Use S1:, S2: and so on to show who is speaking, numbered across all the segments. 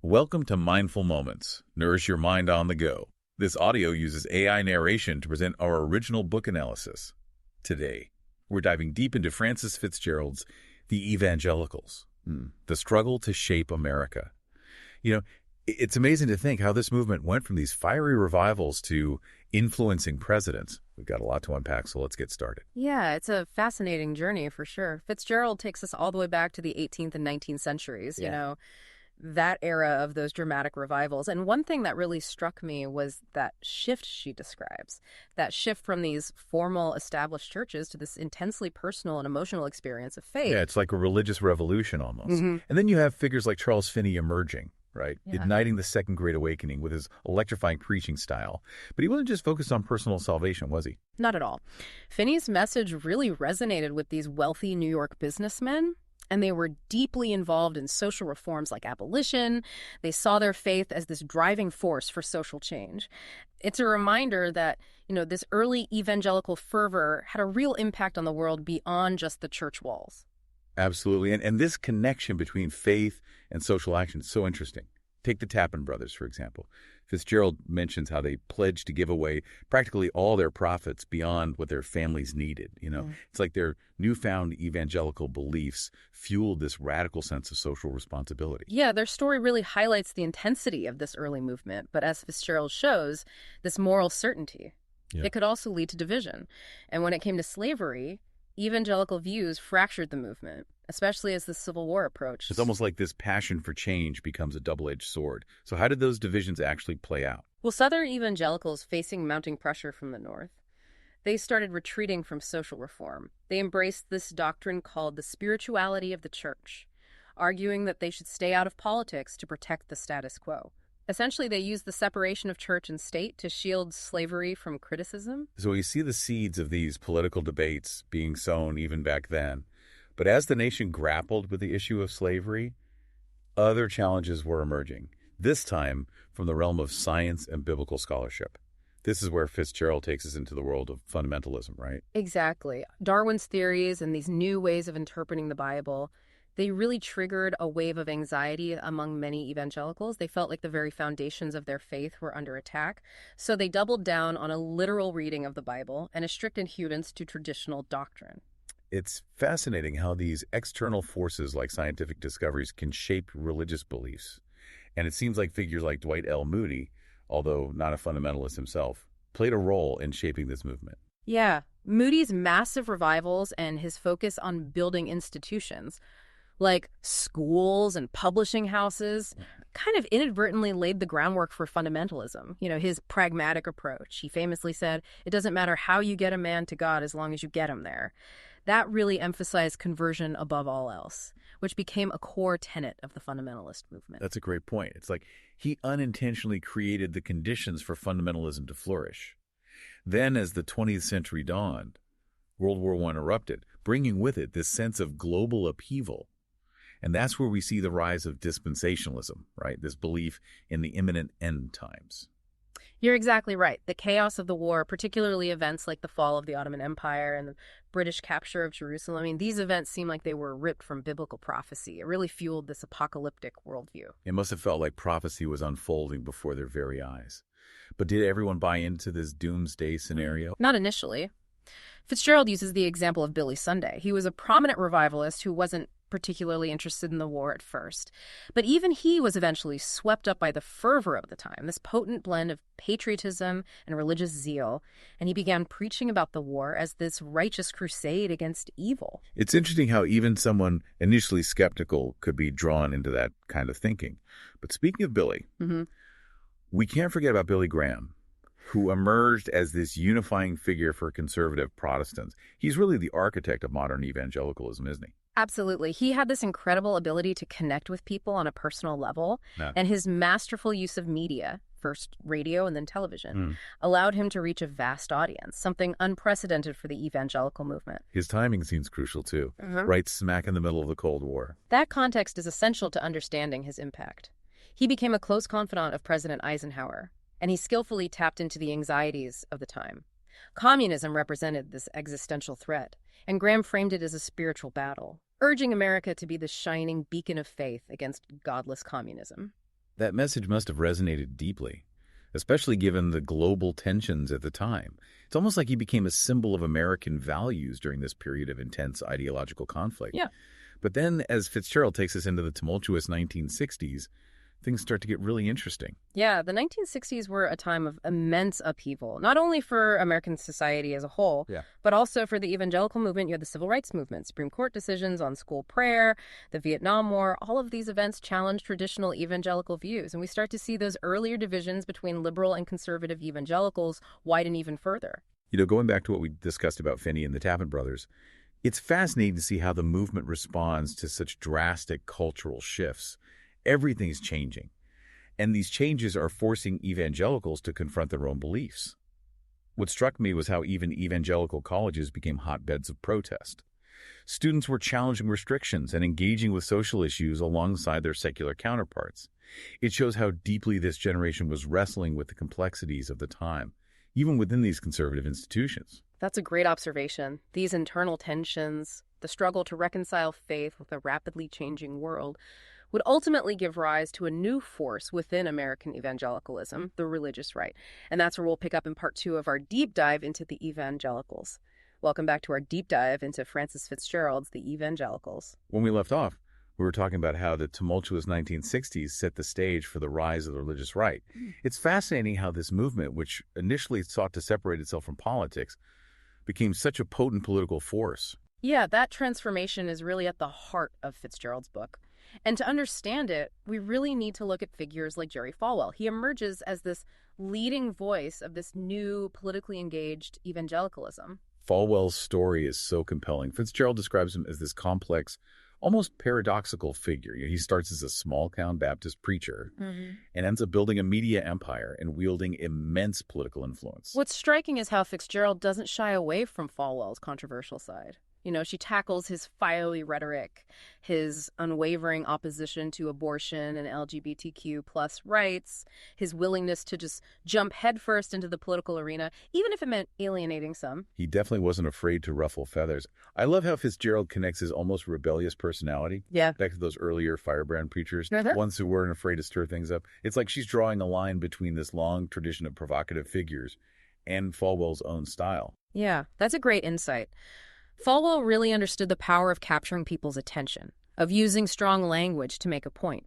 S1: Welcome to Mindful Moments. Nourish your mind on the go. This audio uses AI narration to present our original book analysis. Today, we're diving deep into Frances FitzGerald's The Evangelicals, the struggle to shape America. You know, it's amazing to think how this movement went from these fiery revivals to influencing presidents. We've got a lot to unpack, so let's get started.
S2: Yeah, it's a fascinating journey for sure. FitzGerald takes us all the way back to the 18th and 19th centuries, that era of those dramatic revivals. And one thing that really struck me was that shift she describes, that shift from these formal established churches to this intensely personal and emotional experience of faith.
S1: Yeah, it's like a religious revolution almost. And then you have figures like Charles Finney emerging, right?
S2: Yeah.
S1: Igniting the Second Great Awakening with his electrifying preaching style. But he wasn't just focused on personal salvation, was he?
S2: Not at all. Finney's message really resonated with these wealthy New York businessmen, and they were deeply involved in social reforms like abolition. They saw their faith as this driving force for social change. It's a reminder that, this early evangelical fervor had a real impact on the world beyond just the church walls.
S1: Absolutely. And this connection between faith and social action is so interesting. Take the Tappan brothers, for example. FitzGerald mentions how they pledged to give away practically all their profits beyond what their families needed. It's like their newfound evangelical beliefs fueled this radical sense of social responsibility.
S2: Yeah, their story really highlights the intensity of this early movement. But as FitzGerald shows, this moral certainty, it could also lead to division. And when it came to slavery, evangelical views fractured the movement, especially as the Civil War approached.
S1: It's almost like this passion for change becomes a double-edged sword. So how did those divisions actually play out?
S2: Well, Southern evangelicals, facing mounting pressure from the North, they started retreating from social reform. They embraced this doctrine called the spirituality of the church, arguing that they should stay out of politics to protect the status quo. Essentially, they used the separation of church and state to shield slavery from criticism.
S1: So we see the seeds of these political debates being sown even back then. But as the nation grappled with the issue of slavery, other challenges were emerging, this time from the realm of science and biblical scholarship. This is where FitzGerald takes us into the world of fundamentalism, right?
S2: Exactly. Darwin's theories and these new ways of interpreting the Bible, they really triggered a wave of anxiety among many evangelicals. They felt like the very foundations of their faith were under attack. So they doubled down on a literal reading of the Bible and a strict adherence to traditional doctrine.
S1: It's fascinating how these external forces like scientific discoveries can shape religious beliefs. And it seems like figures like Dwight L. Moody, although not a fundamentalist himself, played a role in shaping this movement.
S2: Yeah, Moody's massive revivals and his focus on building institutions like schools and publishing houses kind of inadvertently laid the groundwork for fundamentalism. His pragmatic approach. He famously said, "It doesn't matter how you get a man to God as long as you get him there." That really emphasized conversion above all else, which became a core tenet of the fundamentalist movement.
S1: That's a great point. It's like he unintentionally created the conditions for fundamentalism to flourish. Then, as the 20th century dawned, World War I erupted, bringing with it this sense of global upheaval. And that's where we see the rise of dispensationalism, right? This belief in the imminent end times.
S2: You're exactly right. The chaos of the war, particularly events like the fall of the Ottoman Empire and the British capture of Jerusalem, these events seem like they were ripped from biblical prophecy. It really fueled this apocalyptic worldview.
S1: It must have felt like prophecy was unfolding before their very eyes. But did everyone buy into this doomsday scenario?
S2: Not initially. FitzGerald uses the example of Billy Sunday. He was a prominent revivalist who wasn't particularly interested in the war at first. But even he was eventually swept up by the fervor of the time, this potent blend of patriotism and religious zeal, and he began preaching about the war as this righteous crusade against evil.
S1: It's interesting how even someone initially skeptical could be drawn into that kind of thinking. But speaking of Billy, we can't forget about Billy Graham, who emerged as this unifying figure for conservative Protestants. He's really the architect of modern evangelicalism, isn't he?
S2: Absolutely. He had this incredible ability to connect with people on a personal level, and his masterful use of media, first radio and then television, allowed him to reach a vast audience, something unprecedented for the evangelical movement.
S1: His timing seems crucial, too, right smack in the middle of the Cold War.
S2: That context is essential to understanding his impact. He became a close confidant of President Eisenhower, and he skillfully tapped into the anxieties of the time. Communism represented this existential threat, and Graham framed it as a spiritual battle, urging America to be the shining beacon of faith against godless communism.
S1: That message must have resonated deeply, especially given the global tensions at the time. It's almost like he became a symbol of American values during this period of intense ideological conflict.
S2: Yeah.
S1: But then, as FitzGerald takes us into the tumultuous 1960s, things start to get really interesting.
S2: Yeah, the 1960s were a time of immense upheaval, not only for American society as a whole, but also for the evangelical movement. You had the civil rights movement, Supreme Court decisions on school prayer, the Vietnam War. All of these events challenged traditional evangelical views, and we start to see those earlier divisions between liberal and conservative evangelicals widen even further.
S1: Going back to what we discussed about Finney and the Tappan brothers, it's fascinating to see how the movement responds to such drastic cultural shifts. Everything's changing, and these changes are forcing evangelicals to confront their own beliefs. What struck me was how even evangelical colleges became hotbeds of protest. Students were challenging restrictions and engaging with social issues alongside their secular counterparts. It shows how deeply this generation was wrestling with the complexities of the time, even within these conservative institutions.
S2: That's a great observation. These internal tensions, the struggle to reconcile faith with a rapidly changing world, would ultimately give rise to a new force within American evangelicalism, the religious right. And that's where we'll pick up in part 2 of our deep dive into the evangelicals. Welcome back to our deep dive into Frances FitzGerald's The Evangelicals.
S1: When we left off, we were talking about how the tumultuous 1960s set the stage for the rise of the religious right. It's fascinating how this movement, which initially sought to separate itself from politics, became such a potent political force.
S2: Yeah, that transformation is really at the heart of FitzGerald's book. And to understand it, we really need to look at figures like Jerry Falwell. He emerges as this leading voice of this new politically engaged evangelicalism.
S1: Falwell's story is so compelling. FitzGerald describes him as this complex, almost paradoxical figure. He starts as a small-town Baptist preacher and ends up building a media empire and wielding immense political influence.
S2: What's striking is how FitzGerald doesn't shy away from Falwell's controversial side. She tackles his fiery rhetoric, his unwavering opposition to abortion and LGBTQ plus rights, his willingness to just jump headfirst into the political arena, even if it meant alienating some.
S1: He definitely wasn't afraid to ruffle feathers. I love how FitzGerald connects his almost rebellious personality back to those earlier firebrand preachers, ones who weren't afraid to stir things up. It's like she's drawing a line between this long tradition of provocative figures and Falwell's own style.
S2: Yeah, that's a great insight. Falwell really understood the power of capturing people's attention, of using strong language to make a point.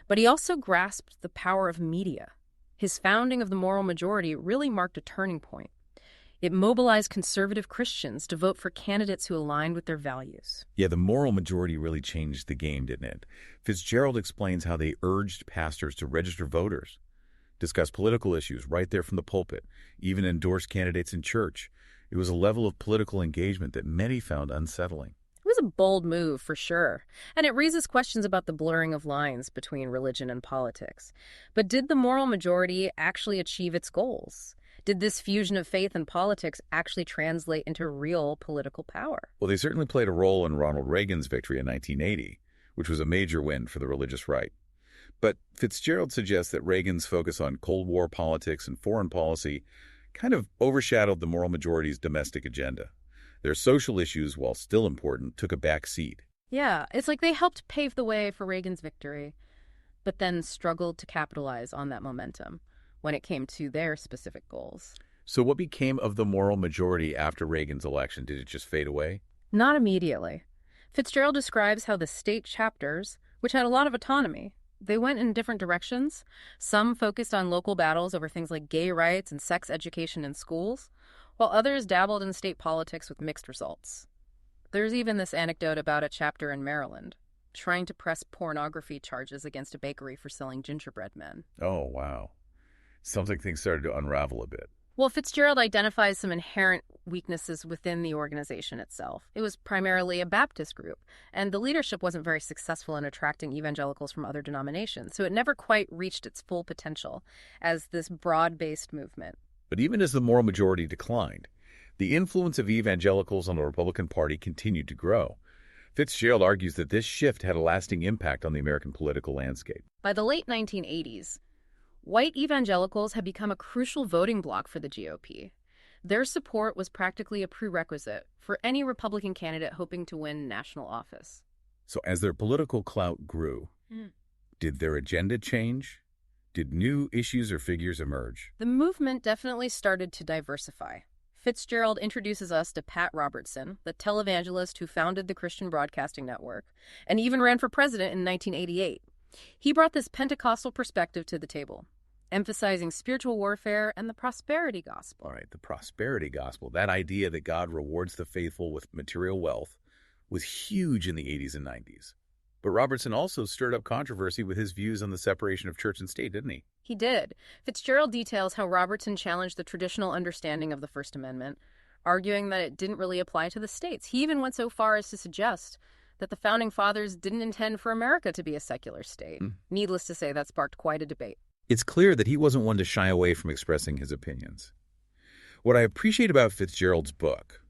S2: But he also grasped the power of media. His founding of the moral majority really marked a turning point. It mobilized conservative Christians to vote for candidates who aligned with their values.
S1: Yeah, the moral majority really changed the game, didn't it? FitzGerald explains how they urged pastors to register voters, discuss political issues right there from the pulpit, even endorse candidates in church. It was a level of political engagement that many found unsettling.
S2: It was a bold move, for sure. And it raises questions about the blurring of lines between religion and politics. But did the moral majority actually achieve its goals? Did this fusion of faith and politics actually translate into real political power?
S1: Well, they certainly played a role in Ronald Reagan's victory in 1980, which was a major win for the religious right. But FitzGerald suggests that Reagan's focus on Cold War politics and foreign policy kind of overshadowed the moral majority's domestic agenda. Their social issues, while still important, took a back seat.
S2: Yeah, it's like they helped pave the way for Reagan's victory, but then struggled to capitalize on that momentum when it came to their specific goals.
S1: So what became of the moral majority after Reagan's election? Did it just fade away?
S2: Not immediately. FitzGerald describes how the state chapters, which had a lot of autonomy, they went in different directions. Some focused on local battles over things like gay rights and sex education in schools, while others dabbled in state politics with mixed results. There's even this anecdote about a chapter in Maryland trying to press pornography charges against a bakery for selling gingerbread men.
S1: Oh, wow. Sounds like things started to unravel a bit.
S2: Well, FitzGerald identifies some inherent weaknesses within the organization itself. It was primarily a Baptist group, and the leadership wasn't very successful in attracting evangelicals from other denominations, so it never quite reached its full potential as this broad-based movement.
S1: But even as the moral majority declined, the influence of evangelicals on the Republican Party continued to grow. FitzGerald argues that this shift had a lasting impact on the American political landscape.
S2: By the late 1980s, white evangelicals had become a crucial voting bloc for the GOP. Their support was practically a prerequisite for any Republican candidate hoping to win national office.
S1: So as their political clout grew, did their agenda change? Did new issues or figures emerge?
S2: The movement definitely started to diversify. FitzGerald introduces us to Pat Robertson, the televangelist who founded the Christian Broadcasting Network, and even ran for president in 1988. He brought this Pentecostal perspective to the table, emphasizing spiritual warfare and the prosperity gospel.
S1: All right, the prosperity gospel, that idea that God rewards the faithful with material wealth, was huge in the 80s and 90s. But Robertson also stirred up controversy with his views on the separation of church and state, didn't he?
S2: He did. FitzGerald details how Robertson challenged the traditional understanding of the First Amendment, arguing that it didn't really apply to the states. He even went so far as to suggest that the Founding Fathers didn't intend for America to be a secular state. Needless to say, that sparked quite a debate.
S1: It's clear that he wasn't one to shy away from expressing his opinions. What I appreciate about FitzGerald's book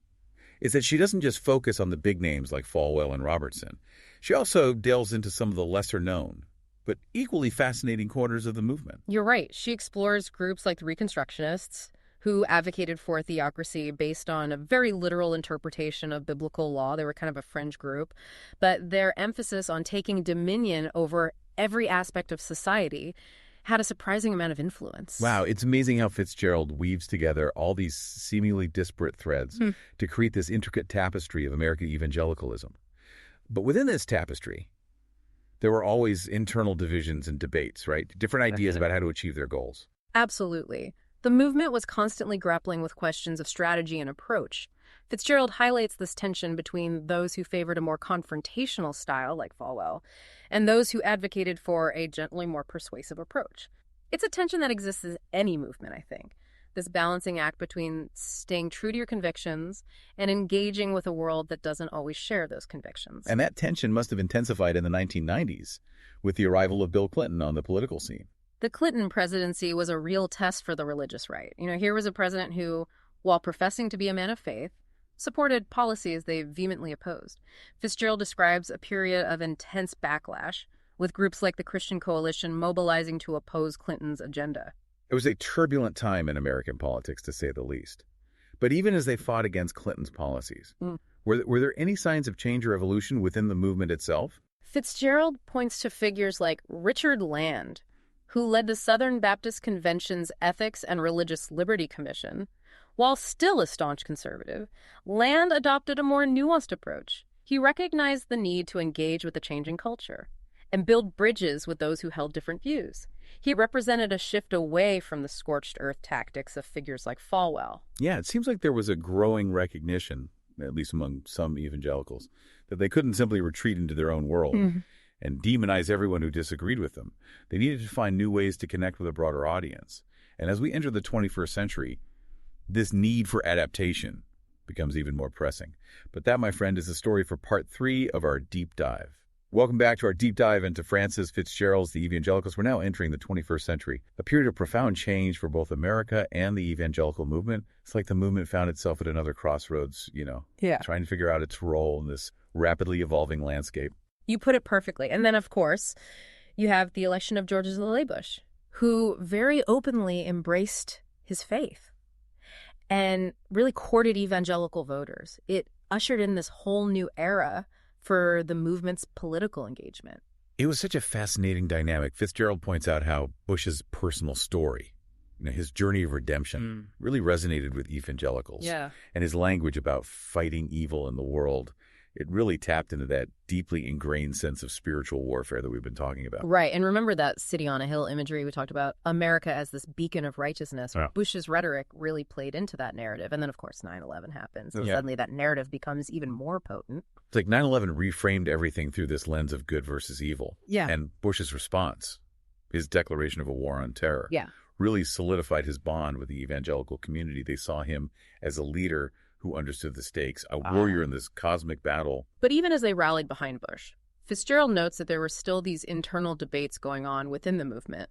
S1: is that she doesn't just focus on the big names like Falwell and Robertson. She also delves into some of the lesser-known, but equally fascinating corners of the movement.
S2: You're right. She explores groups like the Reconstructionists, who advocated for a theocracy based on a very literal interpretation of biblical law. They were kind of a fringe group, but their emphasis on taking dominion over every aspect of society had a surprising amount of influence.
S1: Wow, it's amazing how FitzGerald weaves together all these seemingly disparate threads to create this intricate tapestry of American evangelicalism. But within this tapestry, there were always internal divisions and debates, right? Different ideas about how to achieve their goals.
S2: Absolutely. The movement was constantly grappling with questions of strategy and approach. FitzGerald highlights this tension between those who favored a more confrontational style, like Falwell, and those who advocated for a gently more persuasive approach. It's a tension that exists in any movement, I think. This balancing act between staying true to your convictions and engaging with a world that doesn't always share those convictions.
S1: And that tension must have intensified in the 1990s with the arrival of Bill Clinton on the political scene.
S2: The Clinton presidency was a real test for the religious right. Here was a president who, while professing to be a man of faith, supported policies they vehemently opposed. FitzGerald describes a period of intense backlash, with groups like the Christian Coalition mobilizing to oppose Clinton's agenda.
S1: It was a turbulent time in American politics, to say the least. But even as they fought against Clinton's policies, were there any signs of change or evolution within the movement itself?
S2: FitzGerald points to figures like Richard Land, who led the Southern Baptist Convention's Ethics and Religious Liberty Commission. While still a staunch conservative, Land adopted a more nuanced approach. He recognized the need to engage with the changing culture and build bridges with those who held different views. He represented a shift away from the scorched earth tactics of figures like Falwell.
S1: Yeah, it seems like there was a growing recognition, at least among some evangelicals, that they couldn't simply retreat into their own world and demonize everyone who disagreed with them. They needed to find new ways to connect with a broader audience. And as we enter the 21st century, this need for adaptation becomes even more pressing. But that, my friend, is the story for part 3 of our deep dive. Welcome back to our deep dive into Frances FitzGerald's The Evangelicals. We're now entering the 21st century, a period of profound change for both America and the evangelical movement. It's like the movement found itself at another crossroads, trying to figure out its role in this rapidly evolving landscape.
S2: You put it perfectly. And then, of course, you have the election of George W. Bush, who very openly embraced his faith and really courted evangelical voters. It ushered in this whole new era for the movement's political engagement.
S1: It was such a fascinating dynamic. FitzGerald points out how Bush's personal story, his journey of redemption, really resonated with evangelicals.
S2: Yeah.
S1: And his language about fighting evil in the world, it really tapped into that deeply ingrained sense of spiritual warfare that we've been talking about.
S2: Right. And remember that city on a hill imagery we talked about, America as this beacon of righteousness. Yeah. Bush's rhetoric really played into that narrative. And then, of course, 9/11 happens. And suddenly that narrative becomes even more potent.
S1: It's like 9/11 reframed everything through this lens of good versus evil.
S2: Yeah.
S1: And Bush's response, his declaration of a war on terror, really solidified his bond with the evangelical community. They saw him as a leader who understood the stakes, a warrior in this cosmic battle.
S2: But even as they rallied behind Bush, FitzGerald notes that there were still these internal debates going on within the movement,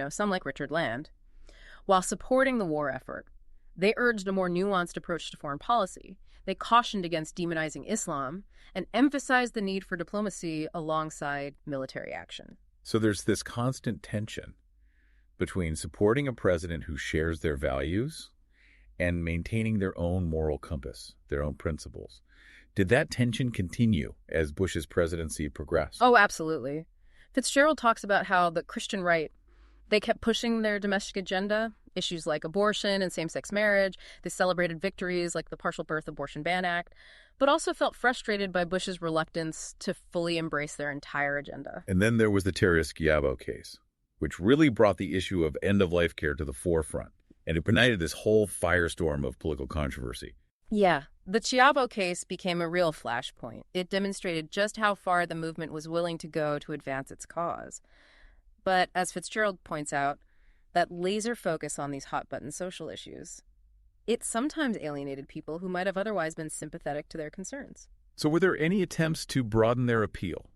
S2: some like Richard Land. While supporting the war effort, they urged a more nuanced approach to foreign policy. They cautioned against demonizing Islam and emphasized the need for diplomacy alongside military action.
S1: So there's this constant tension between supporting a president who shares their values and maintaining their own moral compass, their own principles. Did that tension continue as Bush's presidency progressed?
S2: Oh, absolutely. FitzGerald talks about how the Christian right They kept pushing their domestic agenda, issues like abortion and same-sex marriage. They celebrated victories like the Partial Birth Abortion Ban Act, but also felt frustrated by Bush's reluctance to fully embrace their entire agenda.
S1: And then there was the Terry-Schiavo case, which really brought the issue of end-of-life care to the forefront, and it ignited this whole firestorm of political controversy.
S2: Yeah, the Schiavo case became a real flashpoint. It demonstrated just how far the movement was willing to go to advance its cause. But as FitzGerald points out, that laser focus on these hot-button social issues, it sometimes alienated people who might have otherwise been sympathetic to their concerns.
S1: So were there any attempts to broaden their appeal,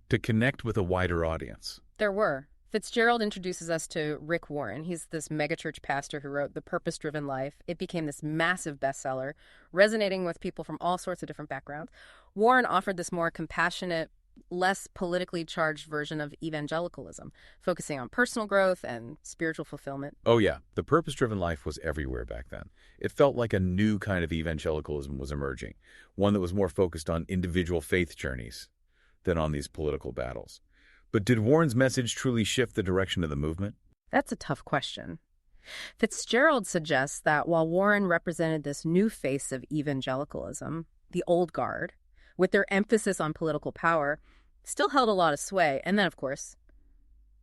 S1: to connect with a wider audience?
S2: There were. FitzGerald introduces us to Rick Warren. He's this megachurch pastor who wrote The Purpose-Driven Life. It became this massive bestseller, resonating with people from all sorts of different backgrounds. Warren offered this more compassionate, less politically charged version of evangelicalism, focusing on personal growth and spiritual fulfillment.
S1: Oh yeah, the purpose-driven life was everywhere back then. It felt like a new kind of evangelicalism was emerging, one that was more focused on individual faith journeys than on these political battles. But did Warren's message truly shift the direction of the movement?
S2: That's a tough question. FitzGerald suggests that while Warren represented this new face of evangelicalism, the old guard, with their emphasis on political power, still held a lot of sway. And then, of course,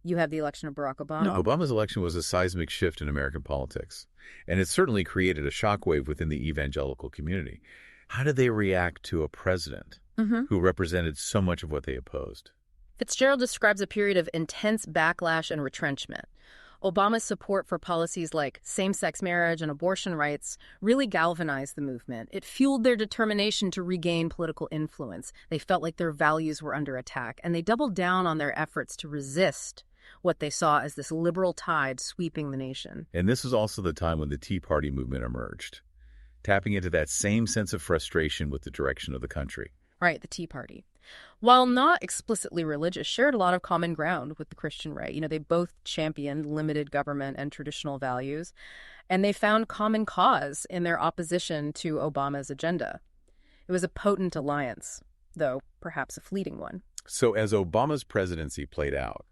S2: you have the election of Barack Obama.
S1: No, Obama's election was a seismic shift in American politics, and it certainly created a shockwave within the evangelical community. How did they react to a president who represented so much of what they opposed?
S2: FitzGerald describes a period of intense backlash and retrenchment. Obama's support for policies like same-sex marriage and abortion rights really galvanized the movement. It fueled their determination to regain political influence. They felt like their values were under attack, and they doubled down on their efforts to resist what they saw as this liberal tide sweeping the nation.
S1: And this was also the time when the Tea Party movement emerged, tapping into that same sense of frustration with the direction of the country.
S2: Right, the Tea Party. While not explicitly religious, shared a lot of common ground with the Christian right. You know, they both championed limited government and traditional values, and they found common cause in their opposition to Obama's agenda. It was a potent alliance, though perhaps a fleeting one.
S1: So as Obama's presidency played out,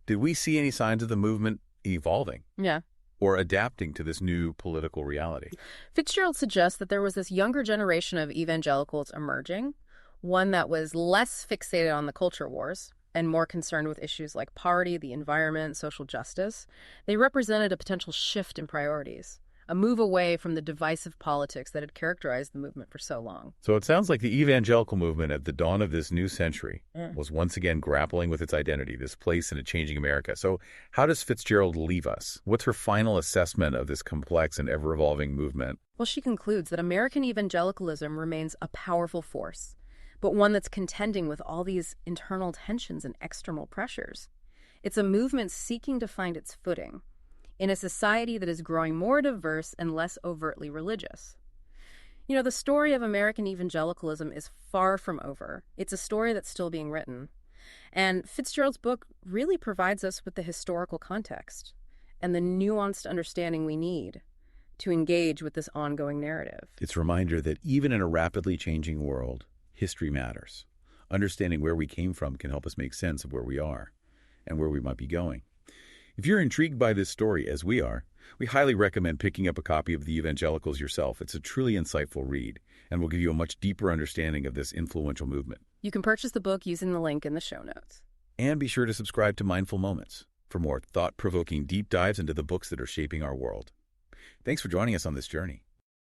S1: did we see any signs of the movement evolving?
S2: Yeah.
S1: Or adapting to this new political reality?
S2: FitzGerald suggests that there was this younger generation of evangelicals emerging, one that was less fixated on the culture wars and more concerned with issues like poverty, the environment, social justice. They represented a potential shift in priorities, a move away from the divisive politics that had characterized the movement for so long.
S1: So it sounds like the evangelical movement at the dawn of this new century was once again grappling with its identity, this place in a changing America. So how does FitzGerald leave us? What's her final assessment of this complex and ever-evolving movement?
S2: Well, she concludes that American evangelicalism remains a powerful force, but one that's contending with all these internal tensions and external pressures. It's a movement seeking to find its footing in a society that is growing more diverse and less overtly religious. You know, the story of American evangelicalism is far from over. It's a story that's still being written. And FitzGerald's book really provides us with the historical context and the nuanced understanding we need to engage with this ongoing narrative.
S1: It's a reminder that even in a rapidly changing world, history matters. Understanding where we came from can help us make sense of where we are and where we might be going. If you're intrigued by this story, as we are, we highly recommend picking up a copy of The Evangelicals yourself. It's a truly insightful read and will give you a much deeper understanding of this influential movement.
S2: You can purchase the book using the link in the show notes.
S1: And be sure to subscribe to Mindful Moments for more thought-provoking deep dives into the books that are shaping our world. Thanks for joining us on this journey.